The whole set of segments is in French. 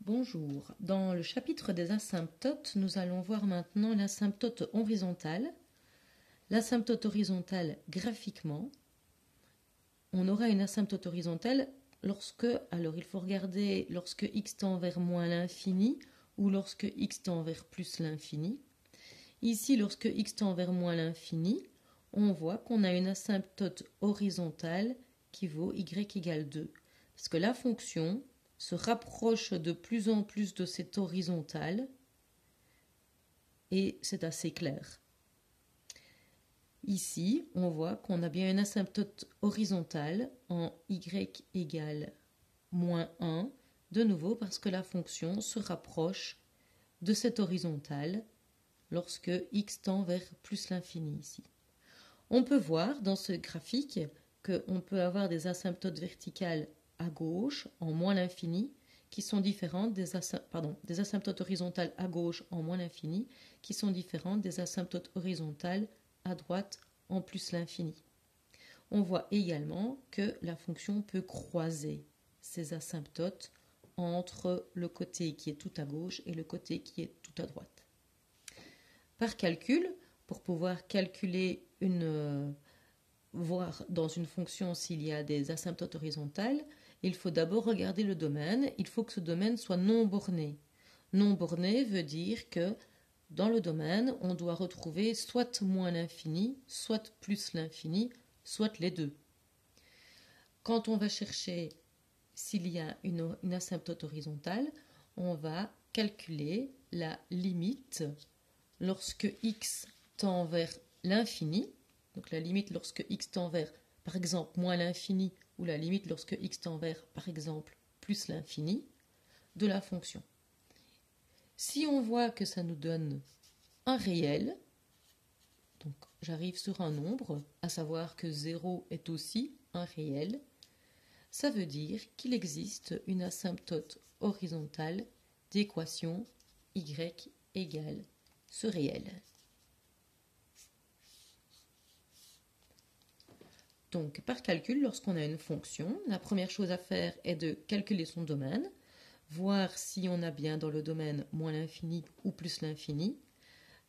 Bonjour. Dans le chapitre des asymptotes, nous allons voir maintenant l'asymptote horizontale. L'asymptote horizontale graphiquement. On aura une asymptote horizontale lorsque, alors il faut regarder lorsque x tend vers moins l'infini ou lorsque x tend vers plus l'infini. Ici, lorsque x tend vers moins l'infini, on voit qu'on a une asymptote horizontale qui vaut y égale 2. Parce que la fonction se rapproche de plus en plus de cette horizontale et c'est assez clair. Ici, on voit qu'on a bien une asymptote horizontale en y égale moins 1, de nouveau parce que la fonction se rapproche de cette horizontale lorsque x tend vers plus l'infini ici. On peut voir dans ce graphique qu'on peut avoir des asymptotes verticales à gauche en moins l'infini qui sont différentes des asymptotes horizontales à gauche en moins l'infini qui sont différentes des asymptotes horizontales à droite en plus l'infini. On voit également que la fonction peut croiser ces asymptotes entre le côté qui est tout à gauche et le côté qui est tout à droite. Par calcul, pour pouvoir calculer voir dans une fonction s'il y a des asymptotes horizontales, il faut d'abord regarder le domaine. Il faut que ce domaine soit non borné. Non borné veut dire que dans le domaine, on doit retrouver soit moins l'infini, soit plus l'infini, soit les deux. Quand on va chercher s'il y a une asymptote horizontale, on va calculer la limite lorsque x tend vers l'infini. Donc la limite lorsque x tend vers, par exemple, moins l'infini, ou la limite lorsque x tend vers, par exemple, plus l'infini, de la fonction. Si on voit que ça nous donne un réel, donc j'arrive sur un nombre, à savoir que 0 est aussi un réel, ça veut dire qu'il existe une asymptote horizontale d'équation y égale ce réel. Donc, par calcul, lorsqu'on a une fonction, la première chose à faire est de calculer son domaine, voir si on a bien dans le domaine moins l'infini ou plus l'infini.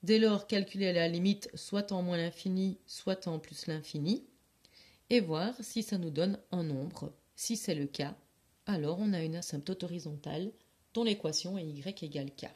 Dès lors, calculer la limite soit en moins l'infini, soit en plus l'infini, et voir si ça nous donne un nombre. Si c'est le cas, alors on a une asymptote horizontale dont l'équation est y égale k.